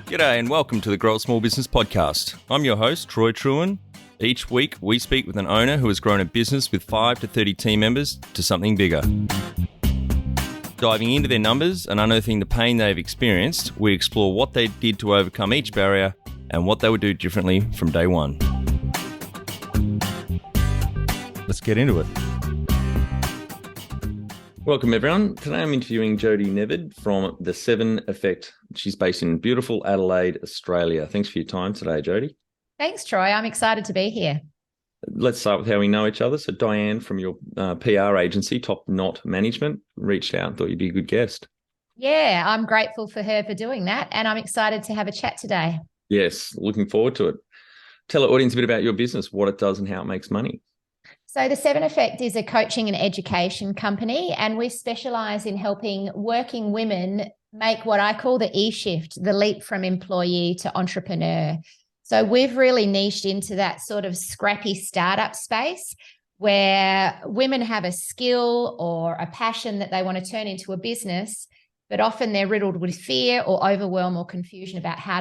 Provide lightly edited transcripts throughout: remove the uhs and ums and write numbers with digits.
G'day and welcome to the Grow a Small Business Podcast. I'm your host, Troy Truen. Each week, we speak with an owner who has grown a business with 5 to 30 team members to something bigger. Diving into their numbers and unearthing the pain they've experienced, we explore what they did to overcome each barrier and what they would do differently from day one. Let's get into it. Welcome, everyone. Today I'm interviewing Jodie Nevid from The 7 Effect. She's based in beautiful Adelaide, Australia. Thanks for your time today, Jodie. Thanks, Troy. I'm excited to be here. Let's start with how we know each other. So Diane from your PR agency, Top Knot Management, reached out and thought you'd be a good guest. Yeah, I'm grateful for her for doing that, and I'm excited to have a chat today. Yes, looking forward to it. Tell the audience a bit about your business, what it does and how it makes money. So The 7 Effect is a coaching and education company, and we specialise in helping working women make what I call the E-shift, the leap from employee to entrepreneur. So we've really niched into that sort of scrappy startup space where women have a skill or a passion that they want to turn into a business, but often they're riddled with fear or overwhelm or confusion about how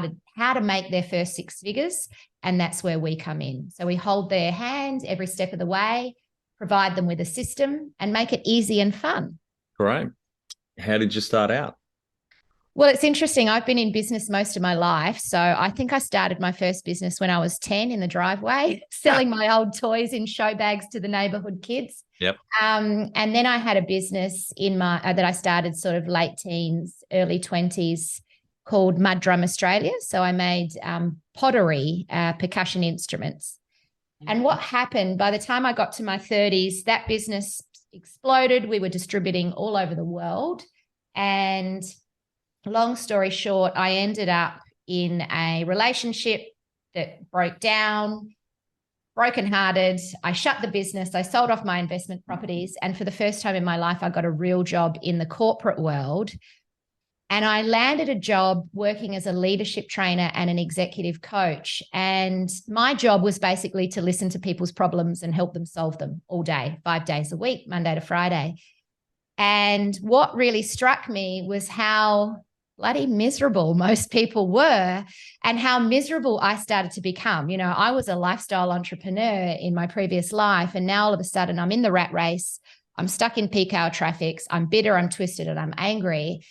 to make their first 6 figures. And that's where we come in. So we hold their hand every step of the way, provide them with a system, and make it easy and fun. Great. How did you start out? Well, it's interesting. I've been in business most of my life. So I think I started my first business when I was 10 in the driveway, selling my old toys in show bags to the neighborhood kids. Yep. And then I had a business that I started sort of late teens, early 20s called Mud Drum Australia. So I made pottery, percussion instruments. And what happened, by the time I got to my 30s, that business exploded. We were distributing all over the world. And long story short, I ended up in a relationship that broke down, brokenhearted. I shut the business. I sold off my investment properties. And for the first time in my life, I got a real job in the corporate world. And I landed a job working as a leadership trainer and an executive coach. And my job was basically to listen to people's problems and help them solve them all day, 5 days a week, Monday to Friday. And what really struck me was how bloody miserable most people were and how miserable I started to become. You know, I was a lifestyle entrepreneur in my previous life, and now all of a sudden I'm in the rat race. I'm stuck in peak hour traffic. I'm bitter, I'm twisted, and I'm angry.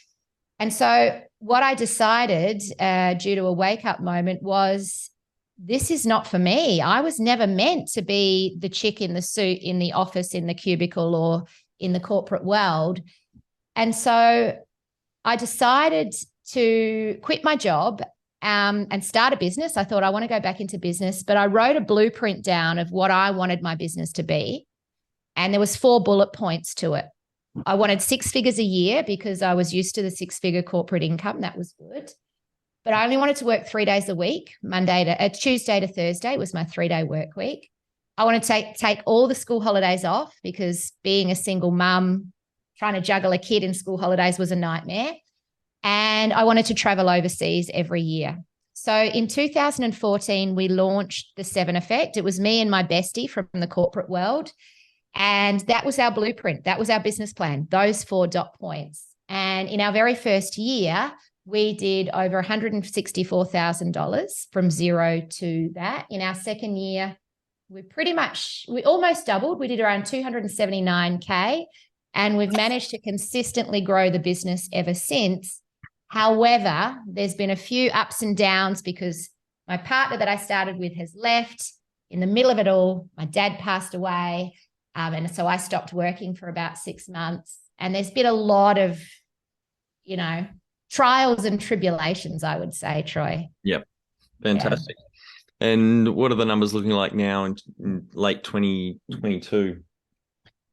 And so what I decided due to a wake-up moment was, this is not for me. I was never meant to be the chick in the suit in the office, in the cubicle, or in the corporate world. And so I decided to quit my job and start a business. I thought I want to go back into business, but I wrote a blueprint down of what I wanted my business to be. And there was 4 bullet points to it. I wanted 6 figures a year because I was used to the 6-figure corporate income. That was good. But I only wanted to work 3 days a week, Tuesday to Thursday was my 3-day work week. I wanted to take all the school holidays off because being a single mum, trying to juggle a kid in school holidays was a nightmare. And I wanted to travel overseas every year. So in 2014, we launched The 7 Effect. It was me and my bestie from the corporate world. And that was our blueprint. That was our business plan, those 4 dot points. And in our very first year, we did over $164,000 from zero to that. In our second year, we almost doubled. We did around $279K, and we've managed to consistently grow the business ever since. However, there's been a few ups and downs because my partner that I started with has left. In the middle of it all, my dad passed away. And so I stopped working for about 6 months. And there's been a lot of, trials and tribulations, I would say, Troy. Yep. Fantastic. Yeah. And what are the numbers looking like now in late 2022?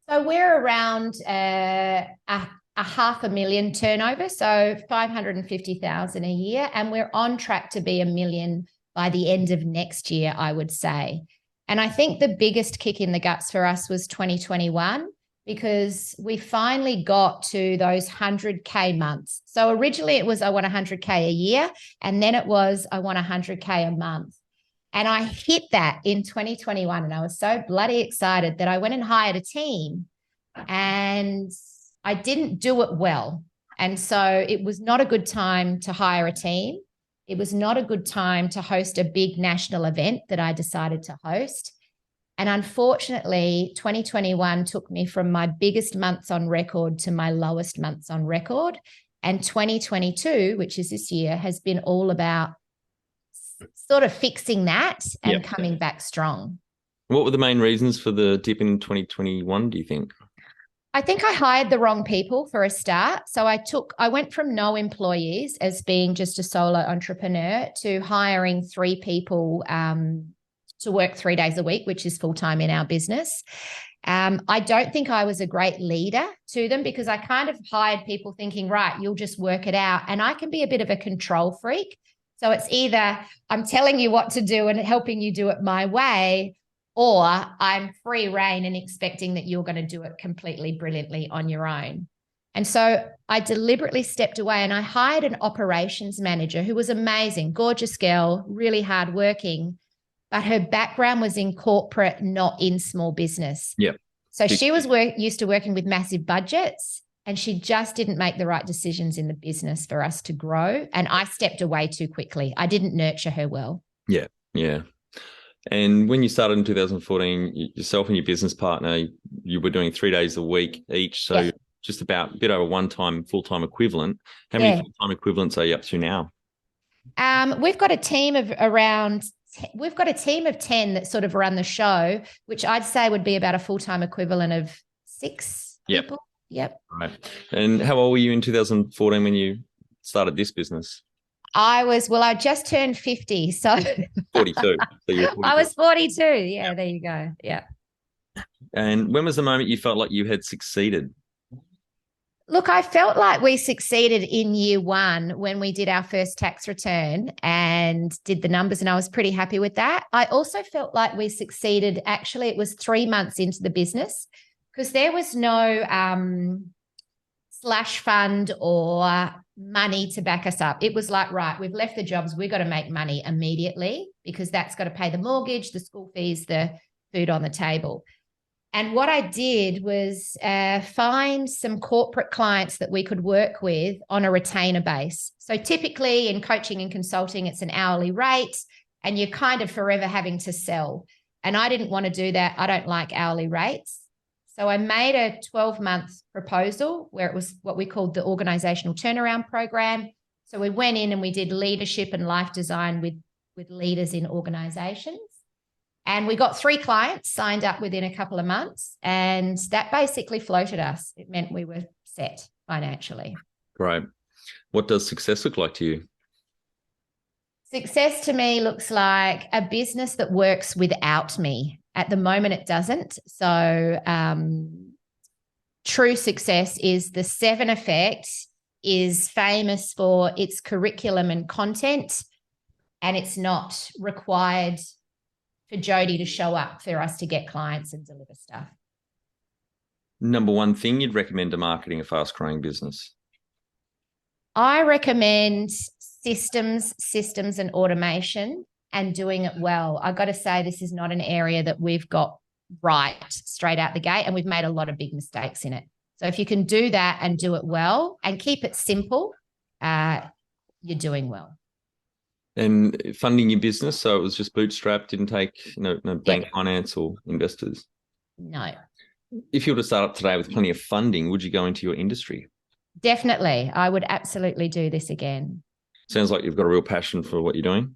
So we're around a $500,000 turnover, so $550,000 a year. And we're on track to be $1 million by the end of next year, I would say. And I think the biggest kick in the guts for us was 2021 because we finally got to those 100K months. So originally it was, I want 100K a year. And then it was, I want 100K a month. And I hit that in 2021. And I was so bloody excited that I went and hired a team, and I didn't do it well. And so it was not a good time to hire a team. It was not a good time to host a big national event that I decided to host. And unfortunately, 2021 took me from my biggest months on record to my lowest months on record. And 2022, which is this year, has been all about sort of fixing that and coming back strong. What were the main reasons for the dip in 2021, do you think? I think I hired the wrong people for a start. So I went from no employees as being just a solo entrepreneur to hiring 3 people to work 3 days a week, which is full-time in our business. I don't think I was a great leader to them because I kind of hired people thinking, right, you'll just work it out. And I can be a bit of a control freak. So it's either I'm telling you what to do and helping you do it my way, or I'm free rein and expecting that you're going to do it completely brilliantly on your own. And so I deliberately stepped away and I hired an operations manager who was amazing, gorgeous girl, really hardworking, but her background was in corporate, not in small business. Yep. So she was used to working with massive budgets, and she just didn't make the right decisions in the business for us to grow. And I stepped away too quickly. I didn't nurture her well. Yeah, yeah. And when you started in 2014, yourself and your business partner, you were doing 3 days a week each. So just about a bit over full-time equivalent. How many full-time equivalents are you up to now? We've got a team of we've got a team of 10 that sort of run the show, which I'd say would be about a full-time equivalent of 6 people. Yep. Right. And how old were you in 2014 when you started this business? I just turned 50. So 42. So you were 42. I was 42. Yeah, there you go. Yeah. And when was the moment you felt like you had succeeded? Look, I felt like we succeeded in year 1 when we did our first tax return and did the numbers, and I was pretty happy with that. I also felt like we succeeded. Actually, it was 3 months into the business because there was no slash fund or money to back us up. It was like, right, we've left the jobs. We've got to make money immediately because that's got to pay the mortgage, the school fees, the food on the table. And what I did was find some corporate clients that we could work with on a retainer base. So typically in coaching and consulting, it's an hourly rate and you're kind of forever having to sell. And I didn't want to do that. I don't like hourly rates. So I made a 12-month proposal where it was what we called the organizational turnaround program. So we went in and we did leadership and life design with leaders in organizations. And we got 3 clients signed up within a couple of months, and that basically floated us. It meant we were set financially. Great. What does success look like to you? Success to me looks like a business that works without me. At the moment, it doesn't. So true success is the 7 Effect is famous for its curriculum and content, and it's not required for Jodie to show up for us to get clients and deliver stuff. Number 1 thing you'd recommend to marketing a fast-growing business? I recommend systems and automation and doing it well. I've got to say this is not an area that we've got right straight out the gate, and we've made a lot of big mistakes in it. So if you can do that and do it well and keep it simple, you're doing well. And funding your business, so it was just bootstrapped, didn't take no bank finance or investors? No. If you were to start up today with plenty of funding, would you go into your industry? Definitely. I would absolutely do this again. Sounds like you've got a real passion for what you're doing.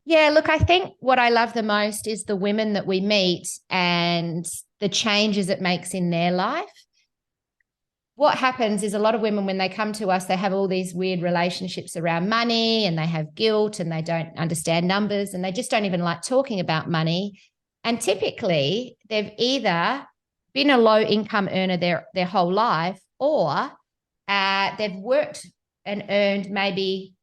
Yeah, look, I think what I love the most is the women that we meet and the changes it makes in their life. What happens is a lot of women, when they come to us, they have all these weird relationships around money and they have guilt and they don't understand numbers and they just don't even like talking about money. And typically they've either been a low income earner their whole life, or they've worked and earned maybe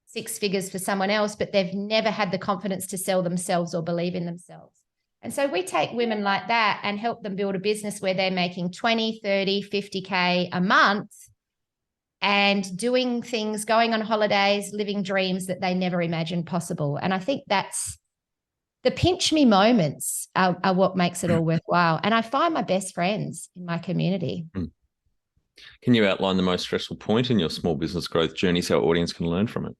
6 figures for someone else, but they've never had the confidence to sell themselves or believe in themselves. And so we take women like that and help them build a business where they're making 20, 30, 50K a month and doing things, going on holidays, living dreams that they never imagined possible. And I think that's the pinch me moments are what makes it all worthwhile. And I find my best friends in my community. Can you outline the most stressful point in your small business growth journey so our audience can learn from it?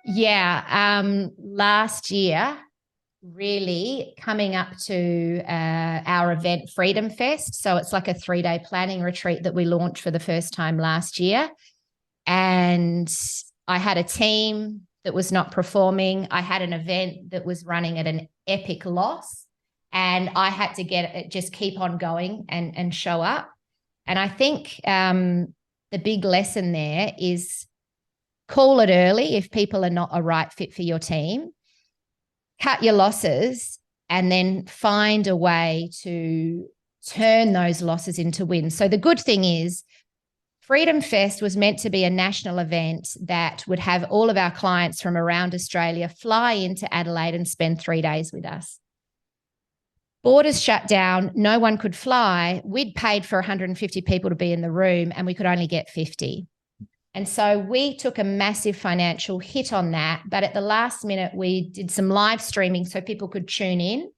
Yeah. Last year, really coming up to our event Freedom Fest. So it's like a 3-day planning retreat that we launched for the first time last year. And I had a team that was not performing. I had an event that was running at an epic loss. And I had to just keep on going and show up. And I think the big lesson there is call it early if people are not a right fit for your team. Cut your losses and then find a way to turn those losses into wins. So the good thing is Freedom Fest was meant to be a national event that would have all of our clients from around Australia fly into Adelaide and spend 3 days with us. Borders shut down. No one could fly. We'd paid for 150 people to be in the room and we could only get 50. And so we took a massive financial hit on that. But at the last minute, we did some live streaming so people could tune in.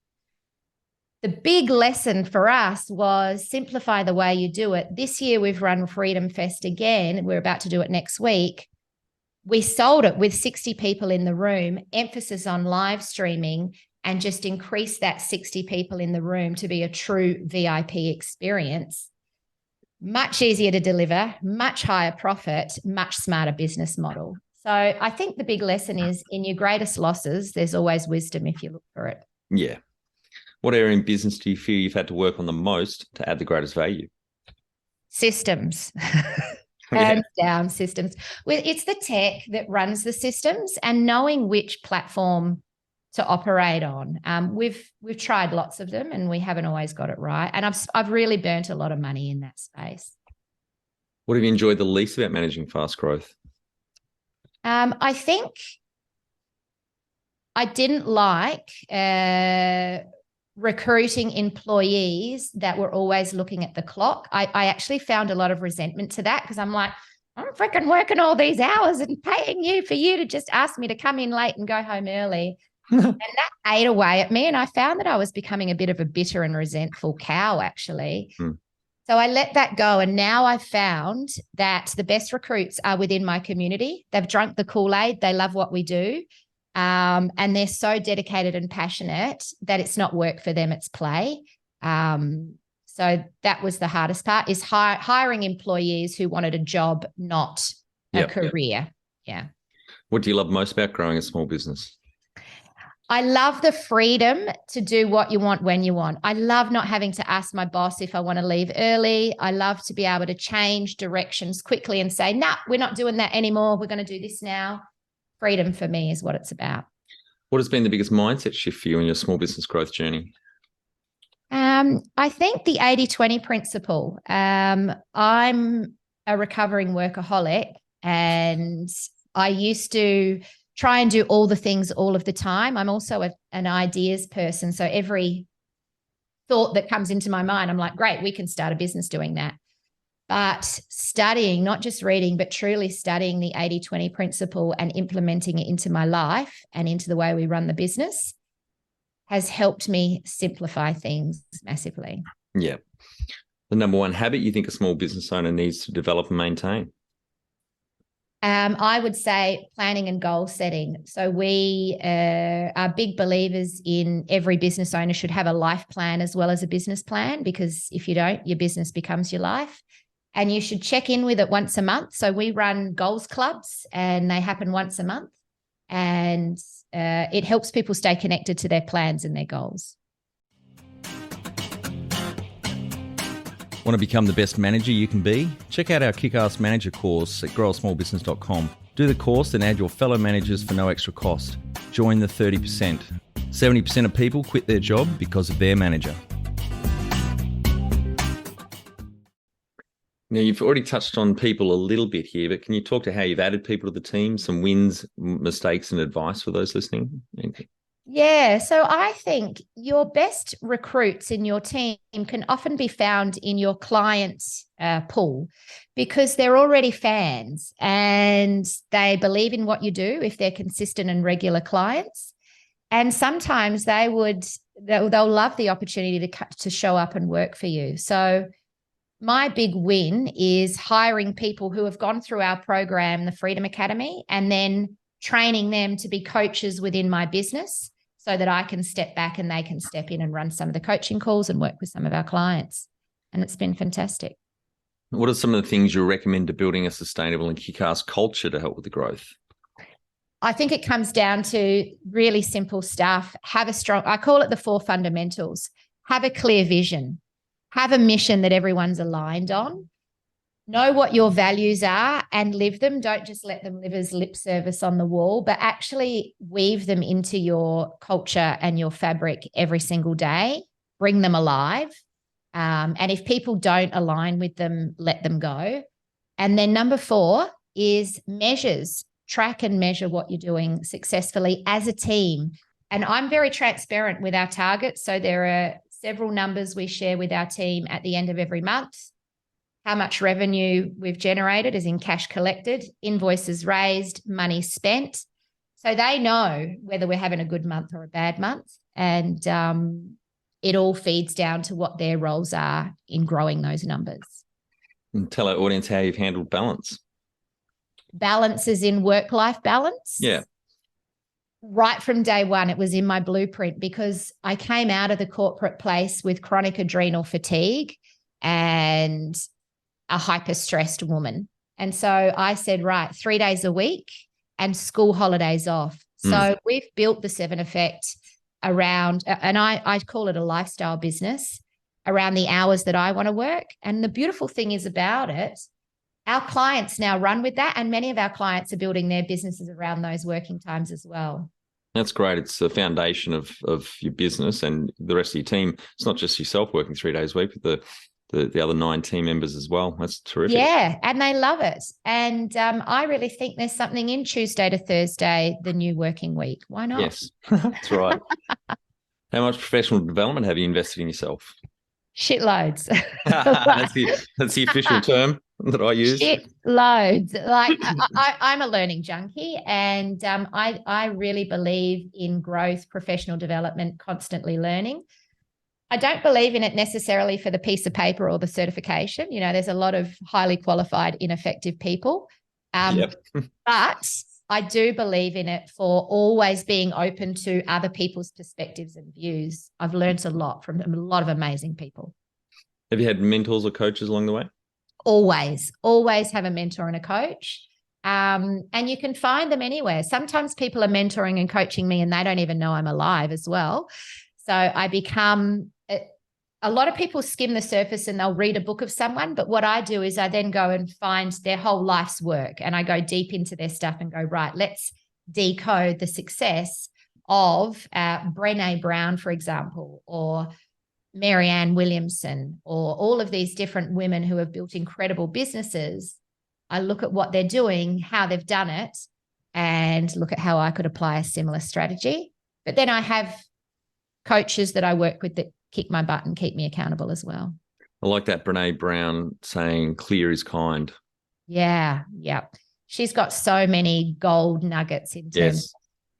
The big lesson for us was simplify the way you do it. This year, we've run Freedom Fest again. We're about to do it next week. We sold it with 60 people in the room, emphasis on live streaming, and just increase that 60 people in the room to be a true VIP experience. Much easier to deliver, much higher profit, much smarter business model. So I think the big lesson is in your greatest losses, there's always wisdom if you look for it. Yeah. What area in business do you feel you've had to work on the most to add the greatest value? Systems. Hands down, systems. Well, it's the tech that runs the systems and knowing which platform to operate on. We've tried lots of them and we haven't always got it right. And I've really burnt a lot of money in that space. What have you enjoyed the least about managing fast growth? I think I didn't like recruiting employees that were always looking at the clock. I actually found a lot of resentment to that because I'm like, I'm freaking working all these hours and paying you for you to just ask me to come in late and go home early. And that ate away at me. And I found that I was becoming a bit of a bitter and resentful cow, actually. So I let that go. And now I've found that the best recruits are within my community. They've drunk the Kool-Aid. They love what we do. And they're so dedicated and passionate that it's not work for them, it's play. So that was the hardest part, is hiring employees who wanted a job, not a career. Yeah. What do you love most about growing a small business? I love the freedom to do what you want when you want. I love not having to ask my boss if I want to leave early. I love to be able to change directions quickly and say, nah, we're not doing that anymore. We're going to do this now. Freedom for me is what it's about. What has been the biggest mindset shift for you in your small business growth journey? I think the 80-20 principle. I'm a recovering workaholic and I used to try and do all the things all of the time. I'm also an ideas person. So every thought that comes into my mind, I'm like, great, we can start a business doing that. But studying, not just reading, but truly studying the 80-20 principle and implementing it into my life and into the way we run the business has helped me simplify things massively. Yeah. The number one habit you think a small business owner needs to develop and maintain? I would say planning and goal setting. So we are big believers in every business owner should have a life plan as well as a business plan, because if you don't, your business becomes your life. And you should check in with it once a month. So we run goals clubs and they happen once a month. And it helps people stay connected to their plans and their goals. Want to become the best manager you can be? Check out our Kick-Ass Manager course at growasmallbusiness.com. Do the course and add your fellow managers for no extra cost. Join the 30%. 70% of people quit their job because of their manager. Now, you've already touched on people a little bit here, but can you talk to how you've added people to the team, some wins, mistakes, and advice for those listening? Yeah, so I think your best recruits in your team can often be found in your client pool, because they're already fans and they believe in what you do if they're consistent and regular clients. And sometimes they'll love the opportunity to show up and work for you. So my big win is hiring people who have gone through our program, the Freedom Academy, and then training them to be coaches within my business so that I can step back and they can step in and run some of the coaching calls and work with some of our clients. And it's been fantastic. What are some of the things you recommend to building a sustainable and kick-ass culture to help with the growth? I think it comes down to really simple stuff. Have a strong, I call it the 4 fundamentals. Have a clear vision. Have a mission that everyone's aligned on. Know what your values are and live them. Don't just let them live as lip service on the wall, but actually weave them into your culture and your fabric every single day. Bring them alive. And if people don't align with them, let them go. And then number 4 is measures. Track and measure what you're doing successfully as a team. And I'm very transparent with our targets. So there are several numbers we share with our team at the end of every month. How much revenue we've generated as in cash collected, invoices raised, money spent. So they know whether we're having a good month or a bad month. And it all feeds down to what their roles are in growing those numbers. And tell our audience how you've handled balance. Balance is in work-life balance. Yeah. Right from day one, it was in my blueprint because I came out of the corporate place with chronic adrenal fatigue and a hyper-stressed woman. And so I said, right, 3 days a week and school holidays off. So we've built the 7 Effect around, and I call it a lifestyle business, around the hours that I want to work. And the beautiful thing is about it, our clients now run with that, and many of our clients are building their businesses around those working times as well. That's great. It's the foundation of your business and the rest of your team. It's not just yourself working 3 days a week, but the other 9 team members as well. That's terrific. Yeah, and they love it. And I really think there's something in Tuesday to Thursday, the new working week. Why not? Yes, that's right. How much professional development have you invested in yourself? Shitloads. That's the official term that I use. Shitloads. Like I'm a learning junkie, and I really believe in growth, professional development, constantly learning. I don't believe in it necessarily for the piece of paper or the certification. You know, there's a lot of highly qualified, ineffective people. Yep. But I do believe in it for always being open to other people's perspectives and views. I've learned a lot from a lot of amazing people. Have you had mentors or coaches along the way? Always have a mentor and a coach. And you can find them anywhere. Sometimes people are mentoring and coaching me and they don't even know I'm alive as well. So I become, a lot of people skim the surface and they'll read a book of someone. But what I do is I then go and find their whole life's work and I go deep into their stuff and go, right, let's decode the success of Brené Brown, for example, or Marianne Williamson, or all of these different women who have built incredible businesses. I look at what they're doing, how they've done it, and look at how I could apply a similar strategy. But then I have coaches that I work with that kick my butt and keep me accountable as well. I like that Brené Brown saying, clear is kind. Yeah. She's got so many gold nuggets in terms of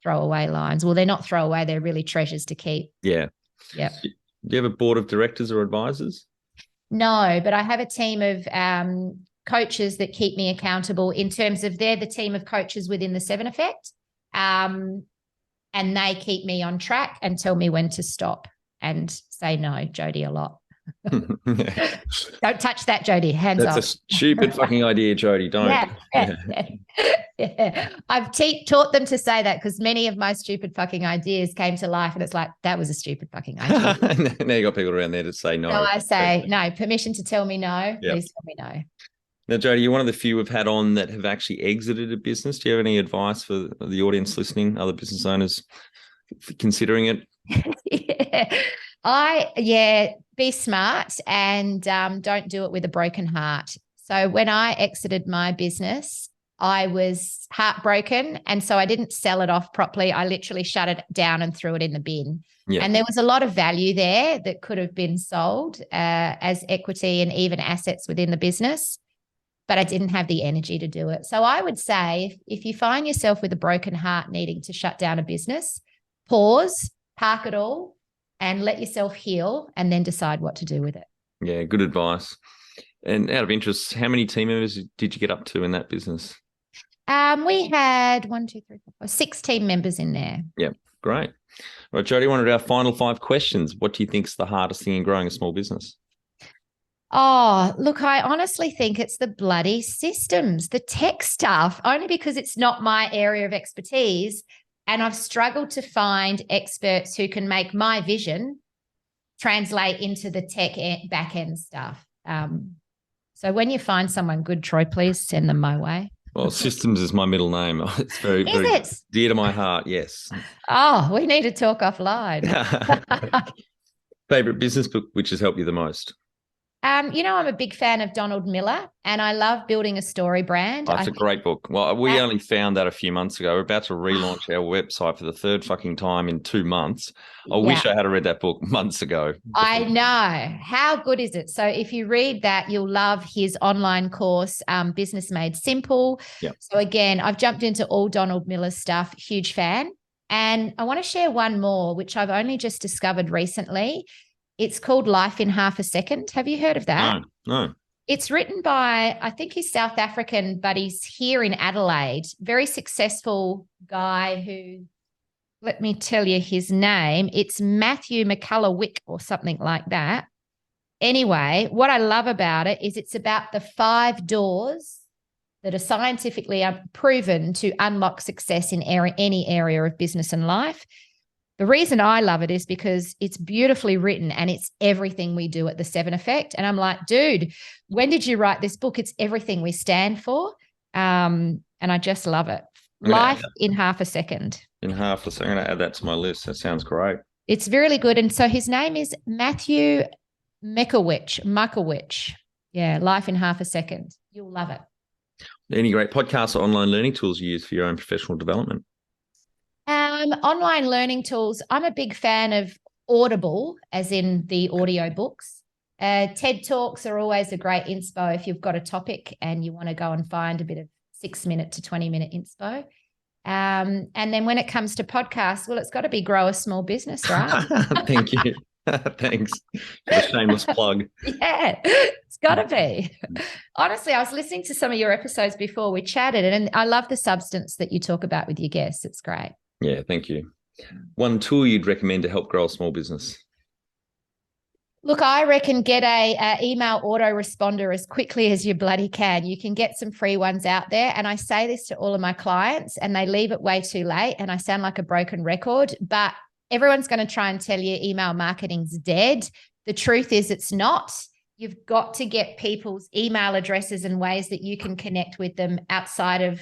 throwaway lines. Well, they're not throwaway. They're really treasures to keep. Yeah. Yep. Do you have a board of directors or advisors? No, but I have a team of coaches that keep me accountable in terms of they're the team of coaches within the 7 Effect. And they keep me on track and tell me when to stop and say no, Jodie, a lot. Don't touch that, Jodie. Hands off. That's a stupid fucking idea, Jodie. Don't. Yeah. I've taught them to say that because many of my stupid fucking ideas came to life and it's like, that was a stupid fucking idea. Now you got people around there to say no. So I say, no, permission to tell me no. Yep. Please tell me no. Now, Jodie, you're one of the few we've had on that have actually exited a business. Do you have any advice for the audience listening, other business owners considering it? Be smart and don't do it with a broken heart. So when I exited my business, I was heartbroken. And so I didn't sell it off properly. I literally shut it down and threw it in the bin. Yeah. And there was a lot of value there that could have been sold as equity and even assets within the business. But I didn't have the energy to do it. So I would say if you find yourself with a broken heart needing to shut down a business, pause, park it all, and let yourself heal and then decide what to do with it. Yeah, good advice. And out of interest, how many team members did you get up to in that business? We had 6 team members in there. Yeah, great. Right, Jodie, one of our final 5 questions. What do you think is the hardest thing in growing a small business? Oh, look, I honestly think it's the bloody systems, the tech stuff, only because it's not my area of expertise. And I've struggled to find experts who can make my vision translate into the tech back end stuff. So when you find someone good, Troy, please send them my way. Well, systems is my middle name. It's very dear to my heart. Yes. Oh, we need to talk offline. Favorite business book which has helped you the most? I'm a big fan of Donald Miller, and I love building a story brand. That's a great book. Well, we only found that a few months ago. We're about to relaunch our website for the 3rd fucking time in 2 months. I wish I had read that book months ago. I know. How good is it? So if you read that, you'll love his online course, Business Made Simple. Yep. So again, I've jumped into all Donald Miller's stuff. Huge fan. And I want to share one more, which I've only just discovered recently. It's called Life in Half a Second. Have you heard of that? No. It's written by, I think he's South African, but he's here in Adelaide. Very successful guy who, let me tell you his name. It's Matthew McCullough or something like that. Anyway, what I love about it is it's about the 5 doors that are scientifically proven to unlock success in any area of business and life. The reason I love it is because it's beautifully written and it's everything we do at the 7 Effect. And I'm like, dude, when did you write this book? It's everything we stand for. And I just love it. Life in Half a Second. In half a second. I'm going to add that to my list. That sounds great. It's really good. And so his name is Matthew Makowicz. Yeah, Life in Half a Second. You'll love it. Any great podcasts or online learning tools you use for your own professional development? Online learning tools. I'm a big fan of Audible, as in the audio books. TED Talks are always a great inspo if you've got a topic and you want to go and find a bit of 6-minute to 20-minute inspo. And then when it comes to podcasts, well, it's got to be Grow a Small Business, right? Thank you. Thanks. A shameless plug. Yeah, it's got to be. Honestly, I was listening to some of your episodes before we chatted, and I love the substance that you talk about with your guests. It's great. Yeah, thank you. One tool you'd recommend to help grow a small business? Look, I reckon get a email autoresponder as quickly as you bloody can. You can get some free ones out there. And I say this to all of my clients and they leave it way too late. And I sound like a broken record, but everyone's going to try and tell you email marketing's dead. The truth is it's not. You've got to get people's email addresses and ways that you can connect with them outside of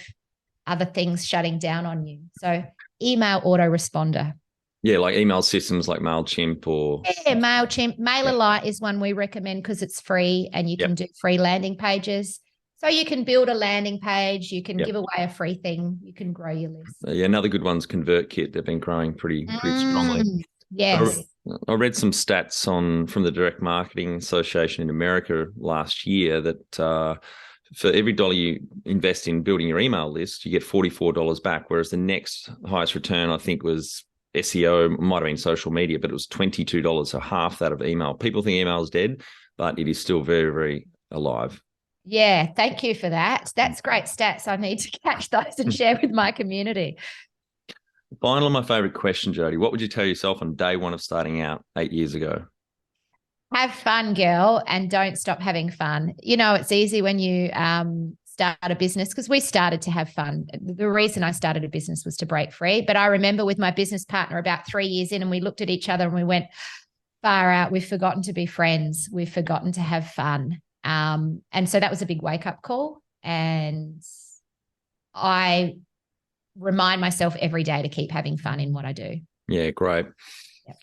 other things shutting down on you. So email autoresponder. Yeah, like email systems like MailChimp or... Yeah, MailChimp. MailerLite is one we recommend because it's free and you can do free landing pages. So you can build a landing page, you can give away a free thing, you can grow your list. Yeah, another good one's ConvertKit. They've been growing pretty strongly. Yes. I read some stats from the Direct Marketing Association in America last year that for every dollar you invest in building your email list, you get $44 back, whereas the next highest return, I think, was SEO, might have been social media, but it was $22, so half that of email. People think email is dead, but it is still very, very alive. Yeah, thank you for that. That's great stats. I need to catch those and share with my community. Finally, my favorite question, Jodie, what would you tell yourself on day one of starting out 8 years ago? Have fun, girl, and don't stop having fun. You know, it's easy when you start a business because we started to have fun. The reason I started a business was to break free. But I remember with my business partner about 3 years in and we looked at each other and we went, far out, we've forgotten to be friends. We've forgotten to have fun. And so that was a big wake-up call. And I remind myself every day to keep having fun in what I do. Yeah, great.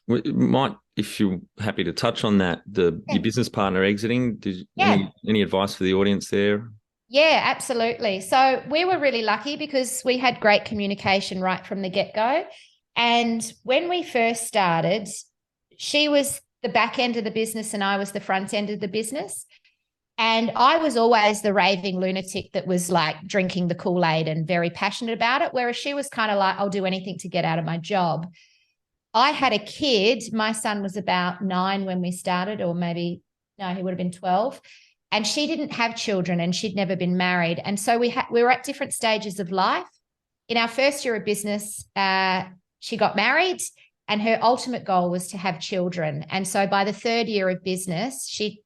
Yep. Might, if you're happy to touch on that, your business partner exiting, any advice for the audience there? Yeah, absolutely. So we were really lucky because we had great communication right from the get-go. And when we first started, she was the back end of the business and I was the front end of the business. And I was always the raving lunatic that was like drinking the Kool-Aid and very passionate about it, whereas she was kind of like, I'll do anything to get out of my job. I had a kid. My son was about 9 when we started, or maybe, no, he would have been 12. And she didn't have children and she'd never been married. And so we were at different stages of life. In our first year of business, she got married and her ultimate goal was to have children. And so by the third year of business, she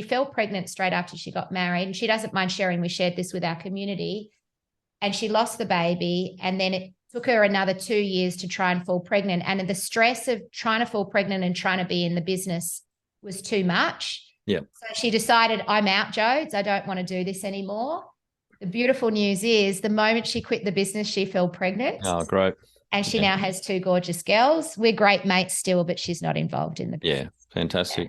fell pregnant straight after she got married. And she doesn't mind sharing, we shared this with our community. And she lost the baby. And then it took her another 2 years to try and fall pregnant. And the stress of trying to fall pregnant and trying to be in the business was too much. Yeah. So she decided, I'm out, Jodes. I don't want to do this anymore. The beautiful news is the moment she quit the business, she fell pregnant. Oh, great. And she now has 2 gorgeous girls. We're great mates still, but she's not involved in the business. Yeah, fantastic.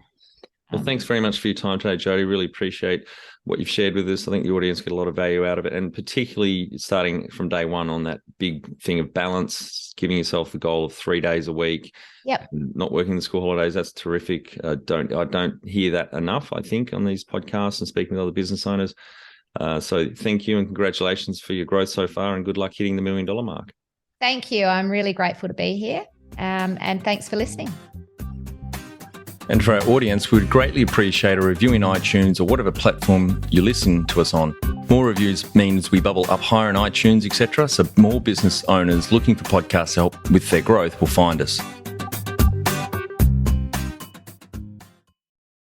Well, thanks very much for your time today, Jodie. Really appreciate what you've shared with us. I think the audience get a lot of value out of it, and particularly starting from day one on that big thing of balance, giving yourself the goal of 3 days a week. Yep. Not working the school holidays. That's terrific. I don't hear that enough, I think, on these podcasts and speaking with other business owners. So thank you and congratulations for your growth so far, and good luck hitting the $1 million mark. Thank you. I'm really grateful to be here. And thanks for listening. And for our audience, we would greatly appreciate a review in iTunes or whatever platform you listen to us on. More reviews means we bubble up higher in iTunes, etc. So more business owners looking for podcast help with their growth will find us.